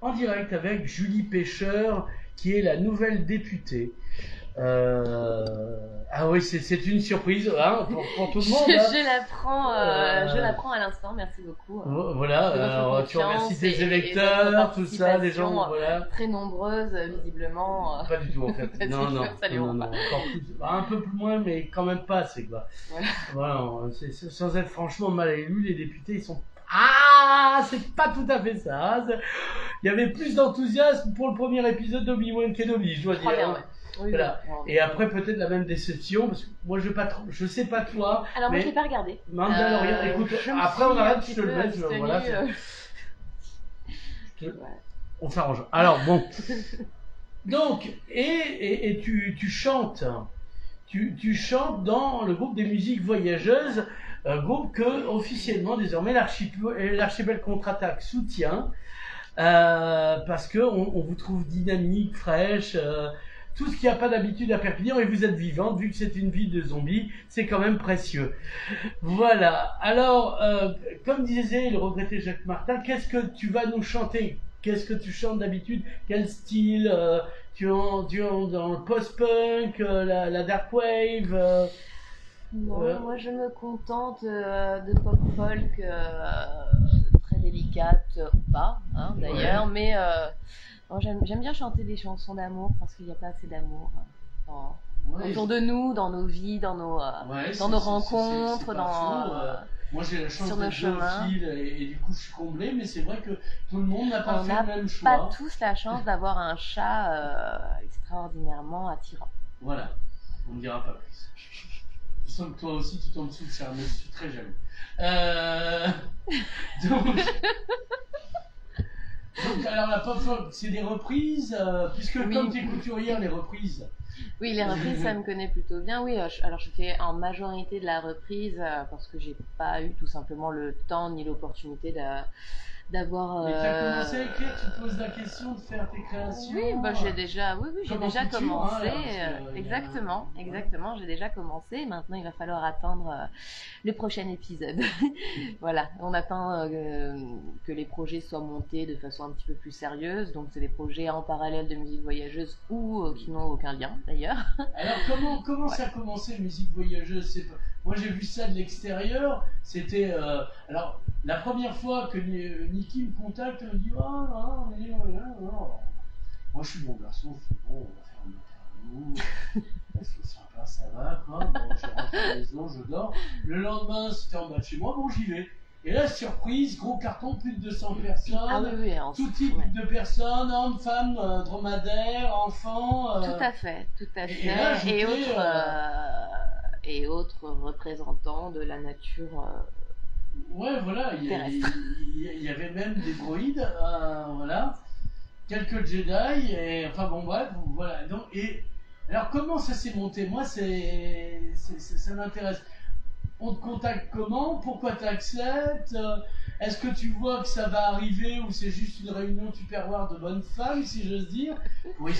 en direct avec Julie Pêcheur, qui est la nouvelle députée. Ah oui, c'est une surprise hein, pour tout le monde. Hein. Je l'apprends à l'instant, merci beaucoup. Voilà, alors, tu remercies tes électeurs, tout ça, des gens voilà. Très nombreuses, visiblement. Pas du tout en fait. non, encore plus, un peu plus moins, mais quand même pas assez quoi. Voilà, sans être franchement mal élus, les députés ils sont. Ah, c'est pas tout à fait ça. Hein. Il y avait plus d'enthousiasme pour le premier épisode d'Obi-Wan Kenobi, je dois dire. Bien, ouais. Oui, voilà. Et après peut-être la même déception parce que moi je sais pas toi. Alors moi je l'ai pas regardé. Mandalorian, écoute, après on arrête, je te le mets, voilà. On s'arrange. Alors bon. Donc et tu chantes. Tu chantes dans le groupe des musiques voyageuses, un groupe que officiellement désormais l'archipel contre-attaque soutient parce que on vous trouve dynamique, fraîche. Tout ce qu'il n'y a pas d'habitude à Perpignan et vous êtes vivante, vu que c'est une ville de zombies, c'est quand même précieux. Voilà. Alors, comme disait le regretté Jacques Martin, qu'est-ce que tu vas nous chanter? Qu'est-ce que tu chantes d'habitude? Quel style? Tu es dans le post-punk, la dark wave? Non, moi je me contente de pop folk très délicate ou pas, hein, d'ailleurs, mais j'aime bien chanter des chansons d'amour parce qu'il n'y a pas assez d'amour autour de nous, dans nos vies, dans nos rencontres, moi j'ai la chance d'être géophile et du coup je suis comblé, mais c'est vrai que tout le monde n'a pas fait le même choix. On n'a pas tous la chance d'avoir un chat extraordinairement attirant. Voilà, on ne dira pas plus. Je sens que toi aussi tu tombes sous le charme, je suis très jaloux. Donc, alors la pop folk, c'est des reprises, puisque oui. Comme tu es couturière, les reprises. Oui, les reprises, ça me connaît plutôt bien. Oui, alors je fais en majorité de la reprise parce que j'ai pas eu tout simplement le temps ni l'opportunité d'avoir. Mais tu as commencé à écrire, tu te poses la question de faire tes créations. Oui, bah j'ai déjà commencé. Exactement, j'ai déjà commencé. Maintenant, il va falloir attendre le prochain épisode. Voilà, on attend que les projets soient montés de façon un petit peu plus sérieuse. Donc, c'est des projets en parallèle de musique voyageuse ou qui n'ont aucun lien d'ailleurs. Alors, comment ça a commencé, musique voyageuse? Moi, j'ai vu ça de l'extérieur. C'était. Alors, la première fois que Niki me contacte, elle me dit moi, je suis bon garçon, c'est bon, on va faire un interview. C'est sympa, ça va, quoi. Bon, je rentre à la maison, je dors. Le lendemain, c'était en bas de chez moi, bon, j'y vais. Et là, surprise, gros carton, plus de 200 personnes, tout type de personnes, hommes, femmes, dromadaires, enfants. Tout à fait. Et autres représentants de la nature. Ouais, voilà, il y avait même des droïdes, voilà, quelques Jedi, et enfin bon, bref, voilà. Donc, et alors, comment ça s'est monté? Moi, ça m'intéresse. On te contacte comment? Pourquoi tu acceptes? Est-ce que tu vois que ça va arriver ou c'est juste une réunion tupperware de bonnes femmes, si j'ose dire?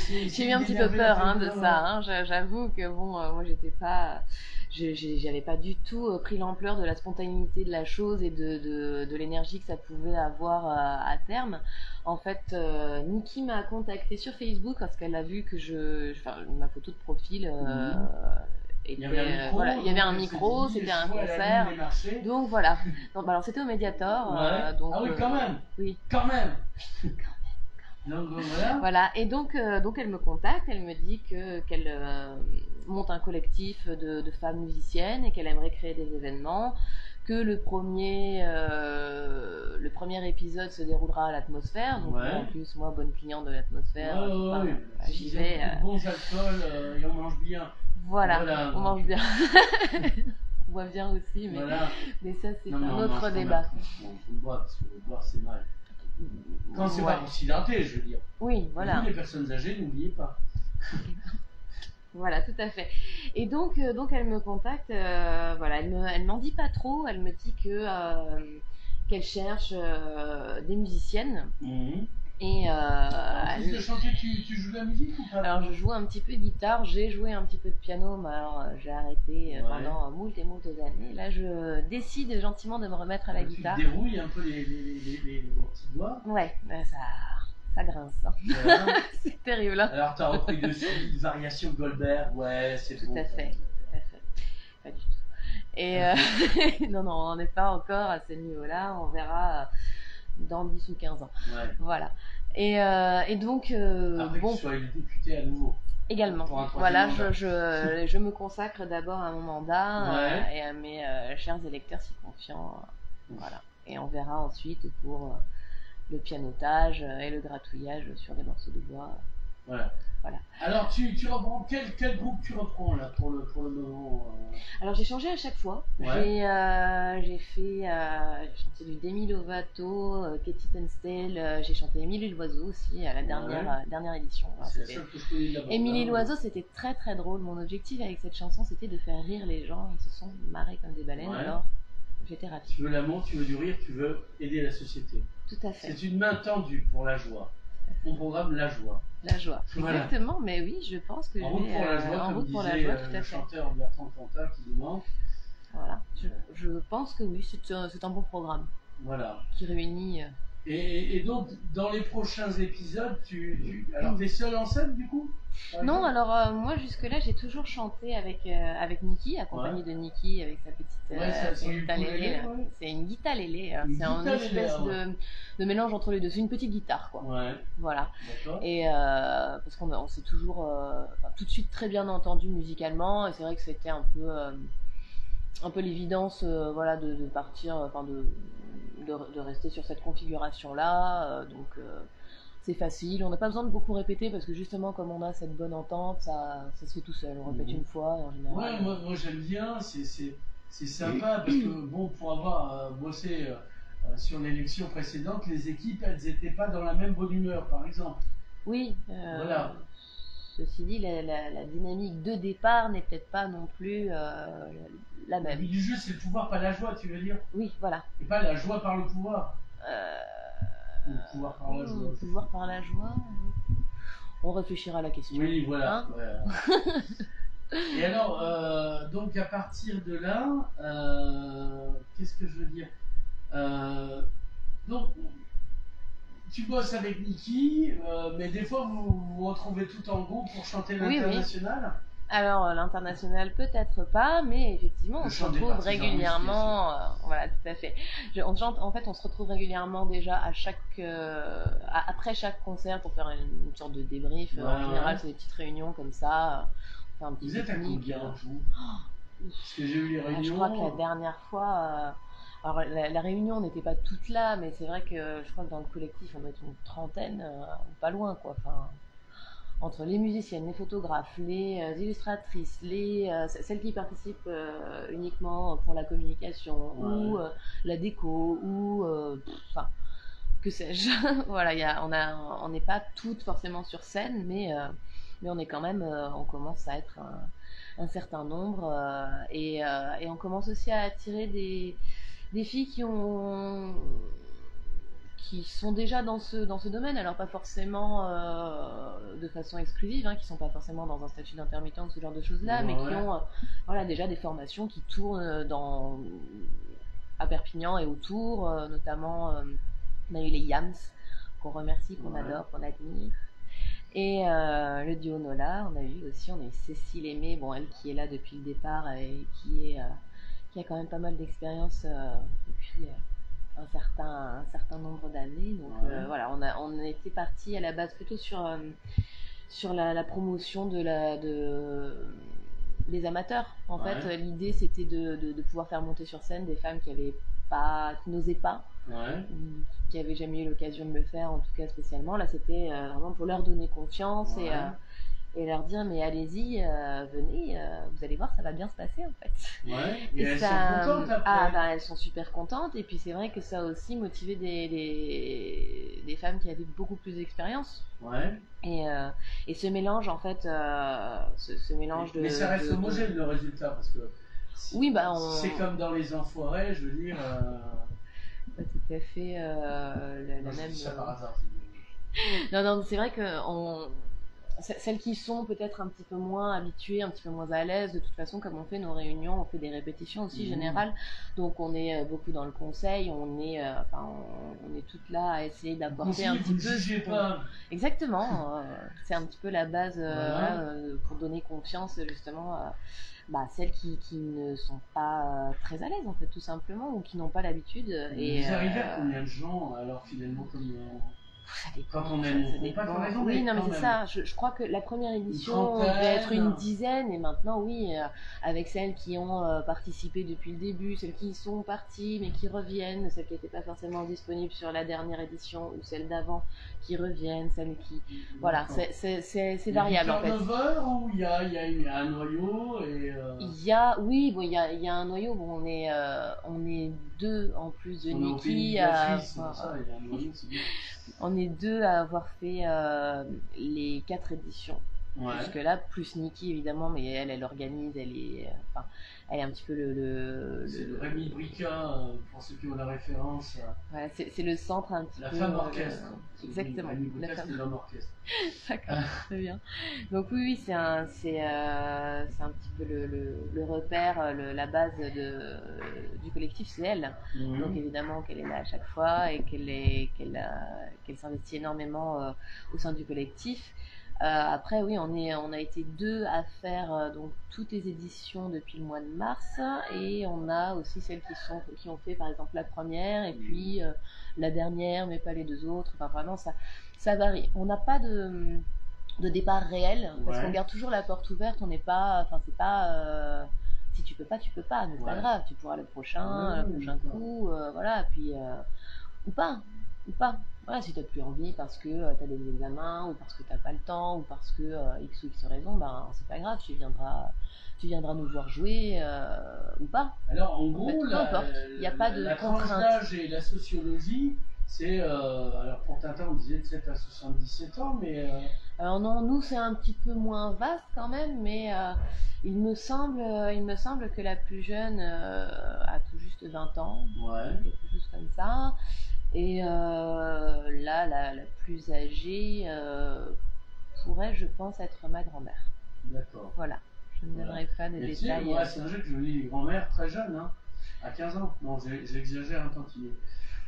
J'ai eu un petit peu peur de ça. J'avoue que bon, moi j'avais pas du tout pris l'ampleur de la spontanéité de la chose et de l'énergie que ça pouvait avoir à terme. En fait, Niki m'a contacté sur Facebook parce qu'elle a vu que ma photo de profil. Il y avait un micro, c'était un concert. Donc voilà. Donc, alors c'était au Mediator. Donc, ah oui, quand même. Oui. Quand même. Donc voilà. Voilà. Et donc elle me contacte, elle me dit qu'elle monte un collectif de femmes musiciennes et qu'elle aimerait créer des événements. Que le premier épisode se déroulera à l'Atmosphère, donc en plus moi bonne cliente de l'Atmosphère, j'y vais. Bons alcools et on mange bien. Voilà. On mange bien. On boit bien aussi, mais ça c'est un autre débat. On boit parce que boire c'est mal. Quand c'est pas accidenté, je veux dire. Oui, voilà. Vous, les personnes âgées, n'oubliez pas. Voilà, tout à fait. Et donc elle me contacte, elle m'en dit pas trop, elle me dit qu'elle cherche des musiciennes. Mmh. Et en plus de chanter, tu joues de la musique ou pas? Alors je joue un petit peu de guitare, j'ai joué un petit peu de piano, mais alors j'ai arrêté pendant moult années. Là je décide gentiment de me remettre à la guitare. Tu dérouilles un peu les petits doigts. Ouais, ça grince. Hein. Voilà. C'est terrible. Hein. Alors, tu as repris dessus une variation de Goldberg, ouais, c'est Tout beau. à fait, tout à fait. Pas du tout. Et non, non, on n'est pas encore à ce niveau-là, on verra dans 10 ou 15 ans. Ouais. Voilà. Et donc, Après bon. que tu sois élu député à nouveau. Également. Voilà, je me consacre d'abord à mon mandat ouais. et à mes chers électeurs si confiants. Voilà. Et on verra ensuite pour le pianotage et le gratouillage sur des morceaux de bois. Voilà. Voilà. Alors, tu reprends quel groupe tu reprends là pour le moment Alors, j'ai changé à chaque fois. Ouais. J'ai chanté du Demi Lovato, Katie Tunstall, j'ai chanté Émilie Loiseau aussi à la dernière édition. C'est la seule que je connais de la bande. Émilie Loiseau, c'était très très drôle. Mon objectif avec cette chanson, c'était de faire rire les gens. Ils se sont marrés comme des baleines, alors j'étais ravie. Tu veux l'amour, tu veux du rire, tu veux aider la société. Tout à fait. C'est une main tendue pour la joie. Mon programme, la joie. La joie. Voilà. Exactement, mais oui, je pense que en route pour la joie, en comme route pour disait la joie, tout à le fait. chanteur Bertrand Cantat qui nous manque. Voilà, je pense que oui, c'est un bon programme. Voilà. Qui réunit. Et donc, dans les prochains épisodes, alors t'es seule en scène du coup? Non, alors moi jusque-là j'ai toujours chanté avec Niki, accompagnée de Niki avec sa petite guitarelele. C'est une guitarelele, c'est une espèce de mélange entre les deux. C'est une petite guitare quoi. Ouais. Voilà. Et parce qu'on s'est toujours tout de suite très bien entendu musicalement et c'est vrai que c'était un peu l'évidence voilà de partir, enfin de rester sur cette configuration là. Donc c'est facile, on n'a pas besoin de beaucoup répéter parce que justement comme on a cette bonne entente, ça se fait tout seul, on répète une fois et en général. Ouais, moi j'aime bien, c'est sympa parce que bon, pour avoir bossé sur l'élection précédente, les équipes elles n'étaient pas dans la même bonne humeur par exemple. Oui, voilà. Ceci dit, la dynamique de départ n'est peut-être pas non plus la même. Le but du jeu c'est le pouvoir, pas la joie, tu veux dire? Oui, voilà. Et pas la joie par le pouvoir. Le pouvoir par la joie. Pouvoir par la joie. On réfléchira à la question. Oui, voilà. Hein Et alors, donc à partir de là, qu'est-ce que je veux dire? Donc, tu bosses avec Niki, mais des fois vous vous retrouvez tout en groupe pour chanter l'international? Oui. Alors, l'international, peut-être pas, mais effectivement, on se retrouve régulièrement. Voilà, tout à fait. On se retrouve régulièrement déjà après chaque concert pour faire une sorte de débrief. En général, c'est des petites réunions comme ça. Vous êtes à combien vous? Parce que j'ai eu les réunions. Je crois que la dernière fois. Alors, la réunion n'était pas toute là, mais c'est vrai que je crois que dans le collectif, on doit être une trentaine, pas loin, quoi. Enfin. Entre les musiciennes, les photographes, les illustratrices, celles qui participent uniquement pour la communication, ou la déco, ou que sais-je. Voilà, on n'est pas toutes forcément sur scène, mais on est quand même, on commence à être un certain nombre, et on commence aussi à attirer des filles qui sont déjà dans ce domaine, alors pas forcément de façon exclusive, qui sont pas forcément dans un statut d'intermittent ou ce genre de choses-là, mais qui ont déjà des formations qui tournent à Perpignan et autour, notamment on a eu les Yams, qu'on remercie, qu'on adore, qu'on admire, et le duo Nola, on a eu Cécile Aimé, bon, elle qui est là depuis le départ et qui a quand même pas mal d'expérience depuis un certain nombre d'années. Donc voilà, on était parti à la base plutôt sur la promotion des amateurs. En fait, l'idée c'était de pouvoir faire monter sur scène des femmes qui n'osaient pas, qui n'avaient jamais eu l'occasion de le faire, en tout cas spécialement. Là, c'était vraiment pour leur donner confiance et leur dire mais allez-y, venez, vous allez voir, ça va bien se passer en fait. Et elles sont contentes après. Elles sont super contentes, et puis c'est vrai que ça a aussi motivé des femmes qui avaient beaucoup plus d'expérience. Et ce mélange en fait, ce mélange mais ça reste homogène le résultat, parce que c'est comme dans Les Enfoirés, je veux dire. Pas tout à fait la même. Ça par hasard. Non, c'est vrai que celles qui sont peut-être un petit peu moins habituées, un petit peu moins à l'aise, de toute façon, comme on fait nos réunions, on fait des répétitions aussi générales, donc on est beaucoup dans le conseil, on est toutes là à essayer d'apporter un petit vous ne peu. jugez pas. Exactement, c'est un petit peu la base Voilà. pour donner confiance justement celles qui ne sont pas très à l'aise en fait, tout simplement, ou qui n'ont pas l'habitude. Et vous arrivez à combien de gens alors finalement comme ça dépend, quand on ça aime pas dépend. ton raison, Oui, mais non, mais quand c'est même. ça. Je crois que la première édition trentaine. devait être une dizaine, et maintenant, oui, avec celles qui ont participé depuis le début, celles qui sont parties mais qui reviennent, celles qui n'étaient pas forcément disponibles sur la dernière édition ou celle d'avant qui reviennent, celles qui. Voilà, c'est variable en fait. Il y a du turnover ou il y a un noyau et. Oui, bon, il y a un noyau. Bon, on est deux en plus de Niki. On est deux à avoir fait les 4 éditions. Ouais. Jusque-là, plus Niki évidemment, mais elle organise, elle est un petit peu c'est le Rémi Brica, pour ceux qui ont la référence. Voilà, c'est le centre un petit peu. La femme orchestre. Exactement. Rémi Brica, c'était l'homme orchestre. D'accord, très bien. Donc oui, c'est un petit peu le repère, la base du collectif, c'est elle. Donc évidemment qu'elle est là à chaque fois et qu'elle s'investit énormément au sein du collectif. Après, oui, on a été 2 à faire donc toutes les éditions depuis le mois de mars, et on a aussi celles qui ont fait par exemple la première et puis la dernière, mais pas les 2 autres. Enfin, vraiment, ça varie. On n'a pas de départ réel parce qu'on garde toujours la porte ouverte. On n'est pas, enfin, c'est pas. Si tu peux pas, tu peux pas, mais c'est pas grave. Tu pourras le prochain coup, voilà. Puis ou pas. Voilà, si tu n'as plus envie parce que tu as des examens, ou parce que tu n'as pas le temps, ou parce que X ou X raison, ben c'est pas grave, tu viendras nous voir jouer ou pas. Alors en gros, peu importe, il n'y a pas de tranche d'âge et la sociologie, c'est, alors pour Tintin on disait de 7 à 77 ans, mais... Alors non, nous c'est un petit peu moins vaste quand même, mais il me semble que la plus jeune a tout juste 20 ans, quelque chose comme ça. Et là, la plus âgée pourrait, je pense, être ma grand-mère. D'accord. Voilà, je ne donnerai pas de détails. Moi, c'est un jeu que je lis les grand-mères très jeunes, hein, à 15 ans. Non, j'exagère un tantinet.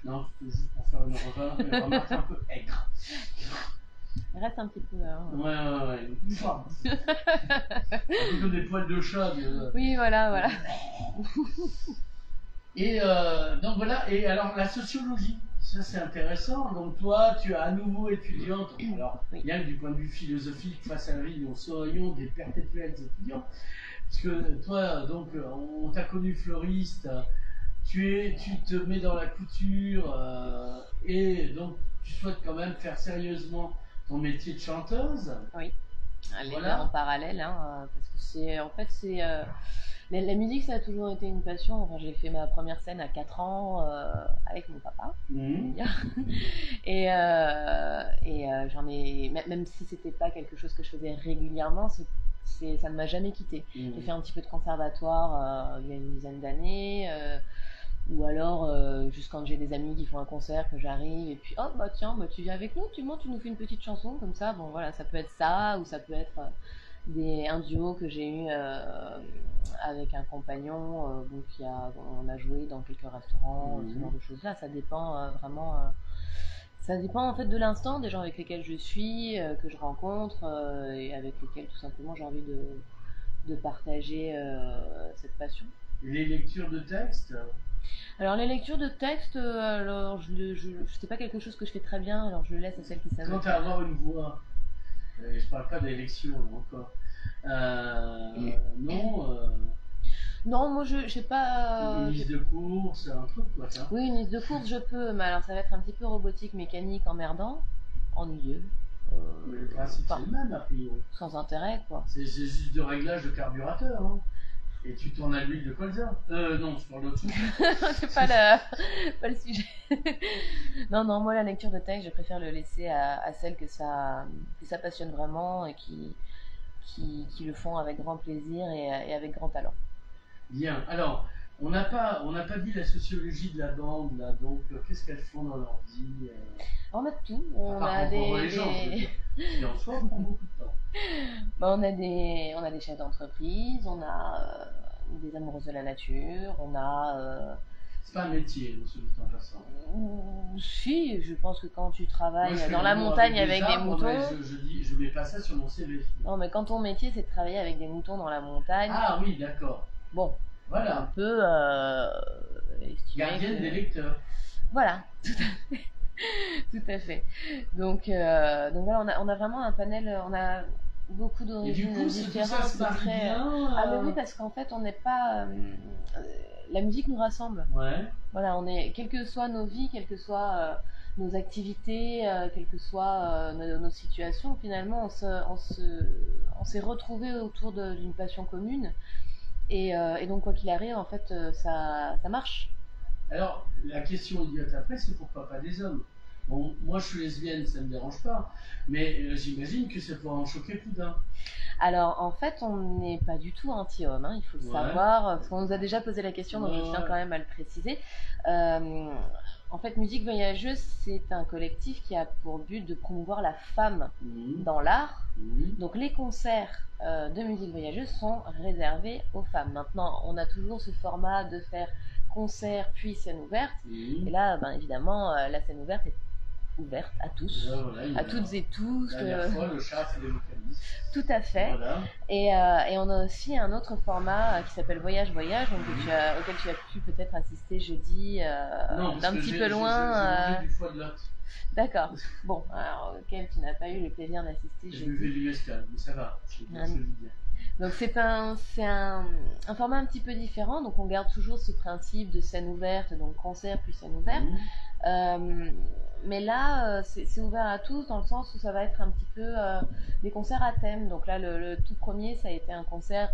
Non, c'était juste pour faire une remarque un peu aigre. Reste un petit peu. Hein. Ouais. Un peu comme des poils de chat. Oui, voilà. Et donc voilà, et alors la sociologie, ça c'est intéressant. Donc toi, tu es à nouveau étudiante, alors bien que du point de vue philosophique, face à la vie, nous serions des perpétuels étudiants. Parce que toi, donc, on t'a connu fleuriste, tu te mets dans la couture, et donc tu souhaites quand même faire sérieusement ton métier de chanteuse. Oui, aller en parallèle, hein, parce que c'est la musique, ça a toujours été une passion. Enfin, j'ai fait ma première scène à 4 ans avec mon papa. Et j'en ai, même si c'était pas quelque chose que je faisais régulièrement, ça ne m'a jamais quitté. J'ai fait un petit peu de conservatoire il y a une dizaine d'années, ou alors juste quand j'ai des amis qui font un concert, que j'arrive et puis tiens, tu viens avec nous, tu nous fais une petite chanson comme ça. Bon voilà, ça peut être ça, ou ça peut être un duo que j'ai eu avec un compagnon, donc on a joué dans quelques restaurants, ce genre de choses là. Ça dépend vraiment. Ça dépend en fait de l'instant, des gens avec lesquels je suis, que je rencontre, et avec lesquels tout simplement j'ai envie de partager cette passion. Les lectures de textes? Alors les lectures de textes, alors c'est pas quelque chose que je fais très bien, alors je le laisse à celles qui savent. Quand à avoir une voix, je parle pas d'élection encore. Non, moi je sais pas. Une liste de courses, un truc quoi ça. Oui, une liste de courses je peux, mais alors ça va être un petit peu robotique, mécanique, emmerdant, ennuyeux. Mais le principe c'est le même a priori. Sans intérêt quoi. C'est juste de réglage de carburateur, hein. Et tu tournes à l'huile de colza. Non, c'est pour l'autre sujet. C'est pas le sujet. Non, moi la lecture de texte, je préfère le laisser à celles que ça passionne vraiment et qui le font avec grand plaisir et avec grand talent. Bien, alors, on n'a pas dit la sociologie de la bande, là, donc qu'est-ce qu'elles font dans leur vie On a tout. On a les gens, je veux dire. Et en soi, on prend beaucoup de temps. Bah, on a des chefs d'entreprise, on a des amoureuses de la nature, on a... C'est pas un métier, ce dit en passant. Si, je pense que quand tu Moi, travailles je fais dans la l'amour montagne avec avec des arbres, moutons... mais je mets pas ça sur mon CV. Non, mais quand ton métier c'est de travailler avec des moutons dans la montagne, Ah oui, d'accord. bon, on Voilà. peut estimer Gardienne que... des lecteurs. Voilà, tout à fait. Tout à fait. Donc voilà, on a vraiment un panel, on a beaucoup Et du d'origines coup, tout ça différentes. se C'est marie très... bien. Ah mais oui, parce qu'en fait, on n'est pas... la musique nous rassemble. Ouais. Voilà, on est, quelles que soient nos vies, quelles que soient nos activités, quelles que soient nos situations, finalement, on s'est retrouvés autour d'une passion commune. Et donc, quoi qu'il arrive, en fait, ça marche. Alors, la question idiote après, c'est pourquoi pas des hommes? Bon, moi je suis lesbienne, ça ne me dérange pas, mais j'imagine que ça pourrait en choquer plus d'un. Alors, en fait, on n'est pas du tout anti-homme, hein, il faut le savoir, parce qu'on nous a déjà posé la question, donc je tiens quand même à le préciser. En fait, Musique Voyageuse, c'est un collectif qui a pour but de promouvoir la femme dans l'art. Donc, les concerts de Musique Voyageuse sont réservés aux femmes. Maintenant, on a toujours ce format de faire concert puis scène ouverte. Et là, ben, évidemment, la scène ouverte est ouverte à tous, à toutes et tous. La dernière fois, le chat fait des vocalistes. Tout à fait. Voilà. Et on a aussi un autre format qui s'appelle Voyage Voyage, donc auquel tu as pu peut-être assister jeudi, d'un petit peu loin. J'ai du foie de lot. D'accord. Bon, alors auquel tu n'as pas eu le plaisir d'assister jeudi. J'ai buvais du mescal, mais ça va. Donc c'est un format un petit peu différent, donc on garde toujours ce principe de scène ouverte, donc concert puis scène ouverte. Mais là, c'est ouvert à tous dans le sens où ça va être un petit peu des concerts à thème. Donc là, le tout premier, ça a été un concert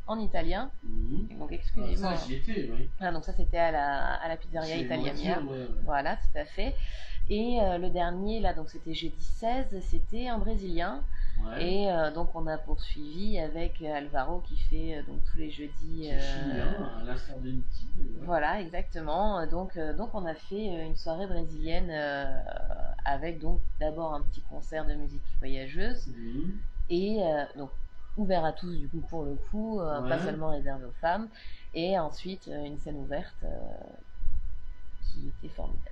en italien. Donc exclusivement. Ah, ça, j'y étais, oui. Ah, donc ça, c'était à la pizzeria Italiania. Ouais. Voilà, tout à fait. Et le dernier, là, donc c'était jeudi 16, c'était en brésilien. Ouais. Et donc on a poursuivi avec Alvaro qui fait donc tous les jeudis. À l'instar de Niki. Voilà, exactement. Donc on a fait une soirée brésilienne avec donc d'abord un petit concert de musique voyageuse et donc ouvert à tous du coup pour le coup, pas seulement réservé aux femmes, et ensuite une scène ouverte qui était formidable.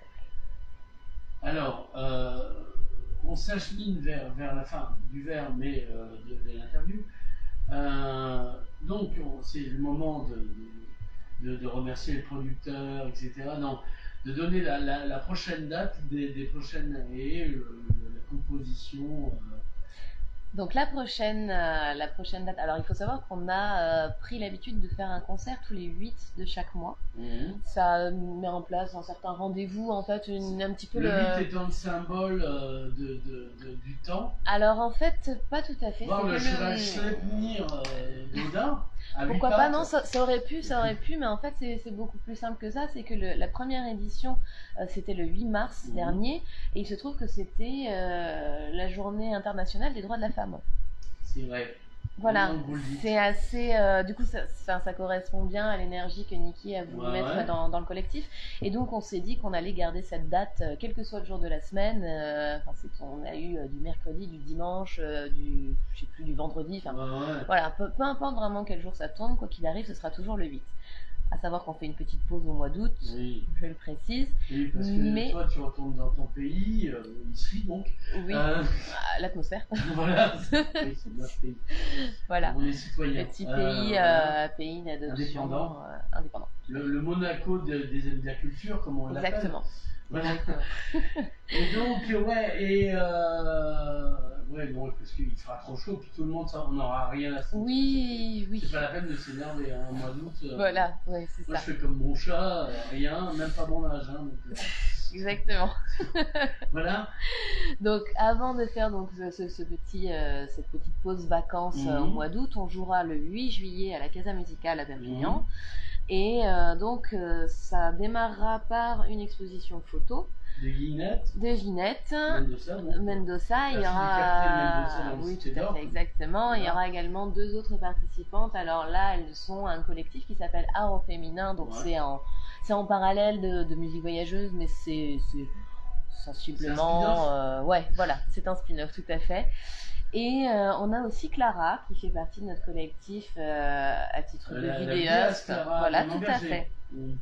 Alors, on s'achemine vers la fin du verre, mais de l'interview. Donc, c'est le moment de remercier les producteurs, etc. Non, de donner la prochaine date des prochaines et la composition. Donc la prochaine date, alors il faut savoir qu'on a pris l'habitude de faire un concert tous les 8 de chaque mois. Ça met en place un certain rendez-vous, en fait, un petit peu le 8 étant le symbole du temps. Alors en fait, pas tout à fait. Voir le cheval Sleipnir d'Odin. Pourquoi pas? Non, ça aurait pu, mais en fait c'est beaucoup plus simple que ça. C'est que la première édition, c'était le 8 mars dernier, et il se trouve que c'était la journée internationale des droits de la femme. C'est vrai. Voilà, c'est assez... du coup, ça correspond bien à l'énergie que Niki a voulu mettre dans le collectif. Et donc, on s'est dit qu'on allait garder cette date, quel que soit le jour de la semaine. On a eu du mercredi, du dimanche, je sais plus, du vendredi. Voilà, peu importe vraiment quel jour ça tombe, quoi qu'il arrive, ce sera toujours le 8. À savoir qu'on fait une petite pause au mois d'août, je le précise. Oui, parce que toi, tu retournes dans ton pays, ici donc. Oui, l'atmosphère. Voilà, c'est notre pays. Voilà. On est citoyens. Petit pays d'adoption indépendant. Le Monaco de la culture, comme on l'appelle. Exactement. Voilà. Et donc, non, parce qu'il fera trop chaud, puis tout le monde, on n'aura rien à foutre. Oui. C'est pas la peine de s'énerver, hein, au mois d'août. Voilà, c'est ça. Moi, je fais comme mon chat, rien, même pas mon âge. Hein, donc, Exactement. Voilà. Donc, avant de faire donc, cette petite pause vacances au mois d'août, on jouera le 8 juillet à la Casa Musicale à Perpignan. Et donc, ça démarrera par une exposition photo. De Ginette. Mendoza. Il y aura... Oui, tout à fait, exactement. Voilà. Il y aura également 2 autres participantes. Alors là, elles sont un collectif qui s'appelle Art au féminin. Donc c'est en parallèle de musique voyageuse, mais sensiblement, ouais, voilà, c'est un spin-off, tout à fait. Et on a aussi Clara qui fait partie de notre collectif à titre de vidéaste. Voilà, tout à fait.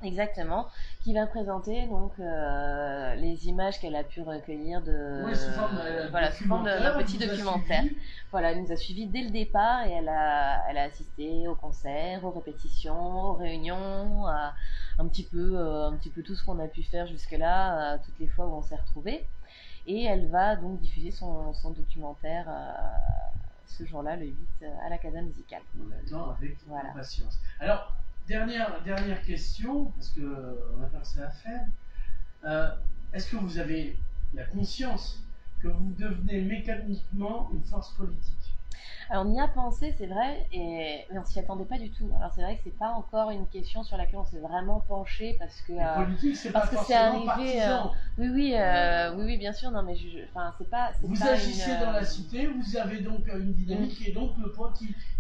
Exactement, qui va présenter donc les images qu'elle a pu recueillir sous forme d'un petit documentaire. Voilà, elle nous a suivis dès le départ et elle a assisté aux concerts, aux répétitions, aux réunions, à un petit peu tout ce qu'on a pu faire jusque-là, toutes les fois où on s'est retrouvés. Et elle va donc diffuser son documentaire ce jour-là, le 8, à la Casa Musicale. On l'attend avec impatience. Alors, dernière question, parce qu'on a pas que ça à faire. Est-ce que vous avez la conscience que vous devenez mécaniquement une force politique? Alors on y a pensé, c'est vrai, mais on s'y attendait pas du tout. Alors c'est vrai que c'est pas encore une question sur laquelle on s'est vraiment penché parce que politique, c'est pas forcément partisan. Oui, bien sûr. Non, mais c'est pas. Vous agissez dans la cité, vous avez donc une dynamique et donc le poids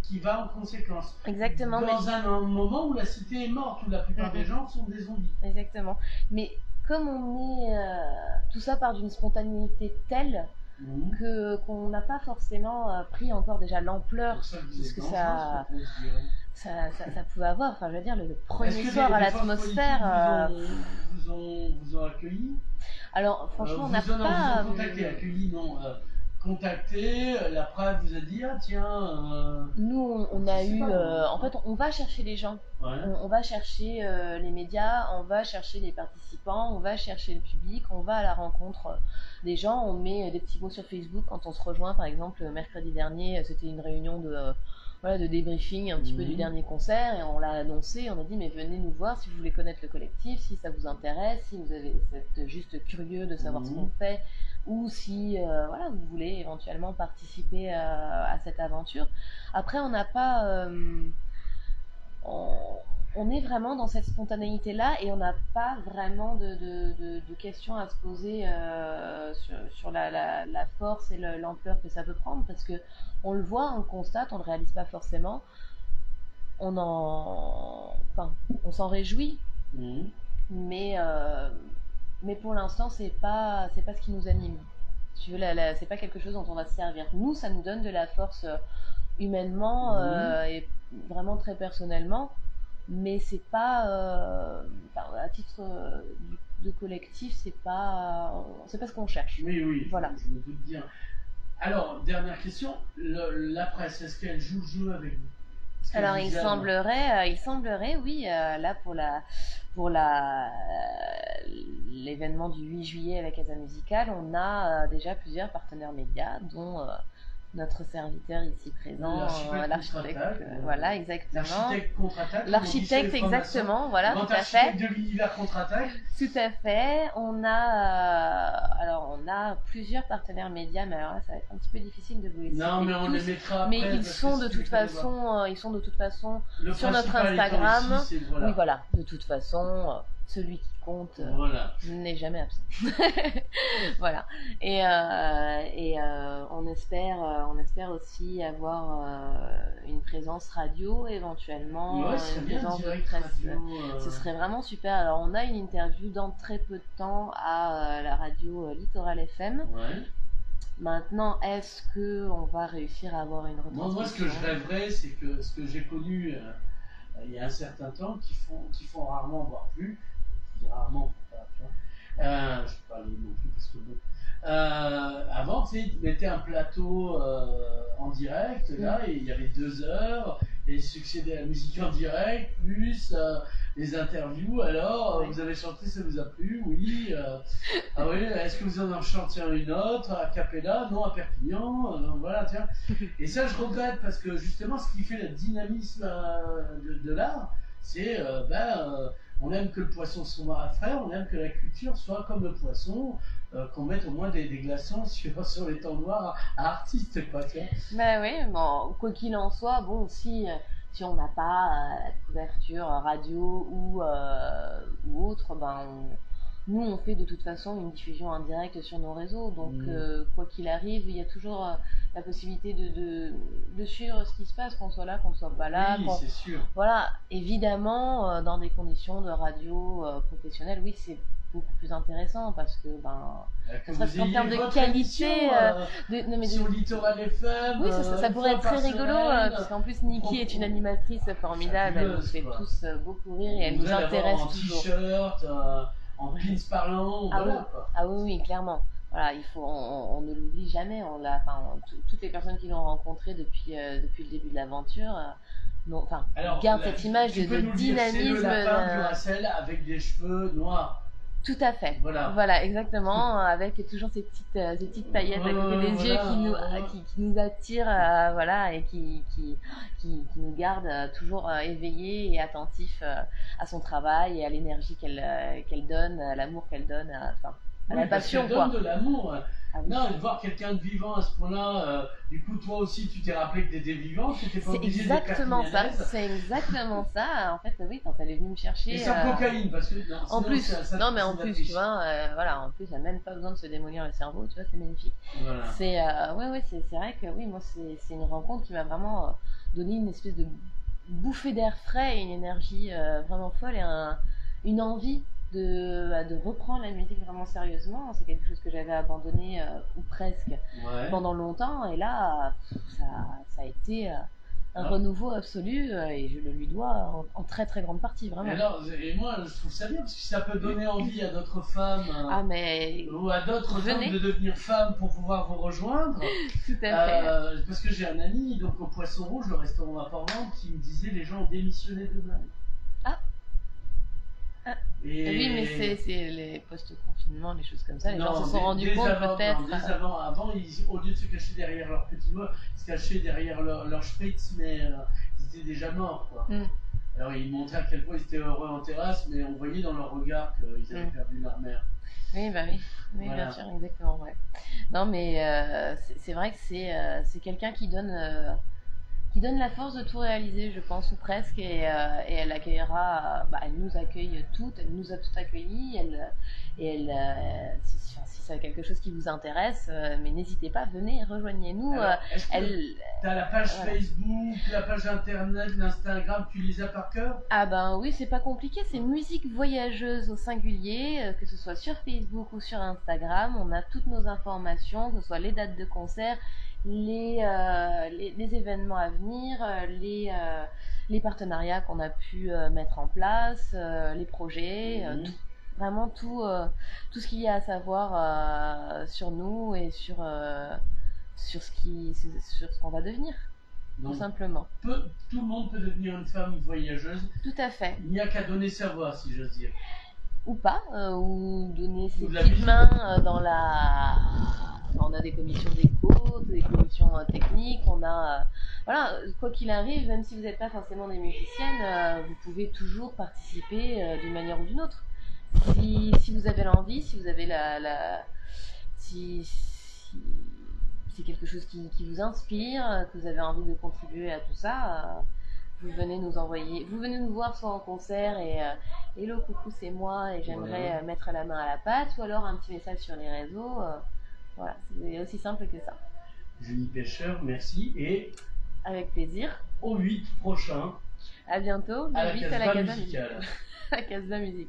qui va en conséquence. Exactement. Dans un moment où la cité est morte, où la plupart des gens sont des zombies. Exactement. Mais comme on est tout ça part d'une spontanéité telle qu'on n'a pas forcément pris encore déjà l'ampleur que ça pouvait avoir. Enfin, je veux dire, le premier soir à l'atmosphère. Vous ont accueilli? Alors, franchement, on n'a pas. Contacté, accueilli, non. Contacté, la presse vous a dit, ah tiens. Nous, on a eu. En fait, on va chercher les gens. Ouais. On va chercher les médias, on va chercher les participants, on va chercher le public, on va à la rencontre des gens. On met des petits mots sur Facebook quand on se rejoint. Par exemple, mercredi dernier, c'était une réunion de débriefing un petit peu du dernier concert et on l'a annoncé. On a dit, mais venez nous voir si vous voulez connaître le collectif, si ça vous intéresse, si vous êtes juste curieux de savoir ce qu'on fait, ou si vous voulez éventuellement participer à cette aventure. Après, on n'a pas on est vraiment dans cette spontanéité là et on n'a pas vraiment de questions à se poser sur la force et l'ampleur que ça peut prendre, parce que on le voit, on le constate, on le réalise pas forcément, on s'en réjouit, mais pour l'instant c'est pas ce qui nous anime. Si tu veux, c'est pas quelque chose dont on va se servir. Nous, ça nous donne de la force humainement et vraiment très personnellement, mais c'est pas à titre de collectif, c'est pas ce qu'on cherche. Oui, voilà. Je me doute bien. Alors, dernière question, la presse, est-ce qu'elle joue le jeu avec vous? Alors il semblerait, oui, là pour l'événement du 8 juillet avec Casa Musicale, on a déjà plusieurs partenaires médias, dont notre serviteur ici présent, l'architecte, voilà, exactement. L'architecte contre-attaque. L'architecte, exactement, voilà, tout à fait. L'architecte de l'univers contre-attaque. Tout à fait. On a plusieurs partenaires médias, mais alors là, ça va être un petit peu difficile de vous les citer. Non, mais on les mettra après. Mais ils sont de toute façon sur notre Instagram. Ici, voilà. Oui, voilà. De toute façon, celui qui compte n'est jamais absent. Voilà. Et on espère aussi avoir une présence radio, éventuellement une présence de presse. Ce serait vraiment super. Alors on a une interview dans très peu de temps à la radio Littoral FM. Ouais. Maintenant, est-ce qu'on va réussir à avoir une retransmission? Moi, ce que je rêverais, c'est que ce que j'ai connu il y a un certain temps, qui font rarement, voire plus, je dis rarement, je ne sais pas les non plus parce que bon. Avant, tu sais, ils mettaient un plateau en direct, là, et il y avait 2 heures, et il succédait à la musique en direct, plus les interviews. Alors, vous avez chanté, ça vous a plu? Oui. Ah oui, est-ce que vous en chantez une autre, à Capella? Non, à Perpignan. Voilà, tiens. Et ça, je regrette, parce que justement, ce qui fait le dynamisme de l'art, c'est on aime que le poisson soit à frère, on aime que la culture soit comme le poisson, qu'on mette au moins des glaçons sur les temps noirs à artistes, quoi, tu vois. Ben oui, bon, quoi qu'il en soit, bon, si on n'a pas la couverture radio ou autre, nous on fait de toute façon une diffusion en direct sur nos réseaux, donc quoi qu'il arrive, il y a toujours la possibilité de suivre ce qui se passe, qu'on soit là, qu'on soit pas là. Oui, c'est sûr. Voilà, évidemment, dans des conditions de radio professionnelles, oui, c'est beaucoup plus intéressant parce que Que serait-ce qu'en termes de qualité, non, mais sur Littoral FM. Oui, ça pourrait être très rigolo parce qu'en plus Nikki est une animatrice formidable, elle nous fait tous beaucoup rire et elle nous intéresse toujours. En t-shirt, en pins parlant, voilà, quoi. Ah oui, oui, clairement. Voilà, on ne l'oublie jamais. Toutes les personnes qui l'ont rencontré depuis le début de l'aventure, gardent cette image de dynamisme. C'est le lapin du Racel avec des cheveux noirs. Tout à fait. Voilà, exactement, avec toujours ces petites paillettes à côté des yeux qui nous attirent, voilà, et qui nous gardent toujours éveillés et attentifs à son travail et à l'énergie qu'elle donne, à l'amour qu'elle donne, à la passion, quoi. Donne de l'amour. Ah oui. Non, de voir quelqu'un de vivant à ce point-là, du coup, toi aussi, tu t'es rappelé que t'étais vivant, tu t'es pas obligé d'être perpignaise. C'est exactement ça. En fait, oui, quand elle est venue me chercher. Et sans cocaïne, parce que. Non, en plus, en plus, tu vois, voilà, en plus, elle n'a même pas besoin de se démolir le cerveau, tu vois, c'est magnifique. Voilà. C'est vrai que oui, moi, c'est une rencontre qui m'a vraiment donné une espèce de bouffée d'air frais et une énergie vraiment folle et une envie de reprendre la musique vraiment sérieusement. C'est quelque chose que j'avais abandonné ou presque pendant longtemps, et là ça a été un renouveau absolu et je le lui dois en très très grande partie, vraiment. Et moi je trouve ça bien parce que ça peut donner envie à d'autres femmes ou à d'autres femmes de devenir femmes pour pouvoir vous rejoindre. Tout à fait. Parce que j'ai un ami donc au Poisson Rouge, le restaurant à Port-Vente, qui me disait les gens ont démissionné d'eux-mêmes. Oui, mais c'est les post-confinement, les choses comme ça, les gens se sont rendus compte peut-être. Avant, au lieu de se cacher derrière leur petit doigt, ils se cachaient derrière leur spritz, mais ils étaient déjà morts, quoi. Alors ils montraient à quel point ils étaient heureux en terrasse, mais on voyait dans leur regard qu'ils avaient perdu leur mère. Oui, voilà. Bien sûr, exactement, ouais. Non, mais c'est vrai que c'est quelqu'un qui donne la force de tout réaliser, je pense, ou presque, et elle accueillera, elle nous accueille toutes, elle nous a toutes accueillis, si c'est quelque chose qui vous intéresse, mais n'hésitez pas, venez, rejoignez-nous. T'as la page Facebook, la page internet, l'Instagram, tu lis ça par cœur? Ah ben oui, c'est pas compliqué, c'est Musique Voyageuse au singulier, que ce soit sur Facebook ou sur Instagram, on a toutes nos informations, que ce soit les dates de concert, les événements à venir, les partenariats qu'on a pu mettre en place, les projets, vraiment tout ce qu'il y a à savoir sur nous et sur ce qu'on va devenir. Donc, tout simplement. Tout le monde peut devenir une femme voyageuse. Tout à fait. Il n'y a qu'à donner sa voix, si j'ose dire. Ou pas, ou donner ses petites mains dans la... On a des commissions d'éco, des commissions techniques, on a... voilà, quoi qu'il arrive, même si vous n'êtes pas forcément des musiciennes, vous pouvez toujours participer d'une manière ou d'une autre. Si vous avez l'envie, si vous avez si c'est quelque chose qui vous inspire, que vous avez envie de contribuer à tout ça, vous venez nous voir soit en concert et hello, coucou, c'est moi et j'aimerais mettre la main à la pâte, ou alors un petit message sur les réseaux. Voilà, c'est aussi simple que ça. Julie Pêcheur, merci, et avec plaisir. Au 8 prochain. À bientôt. À la Casbah musicale. La Casbah musicale.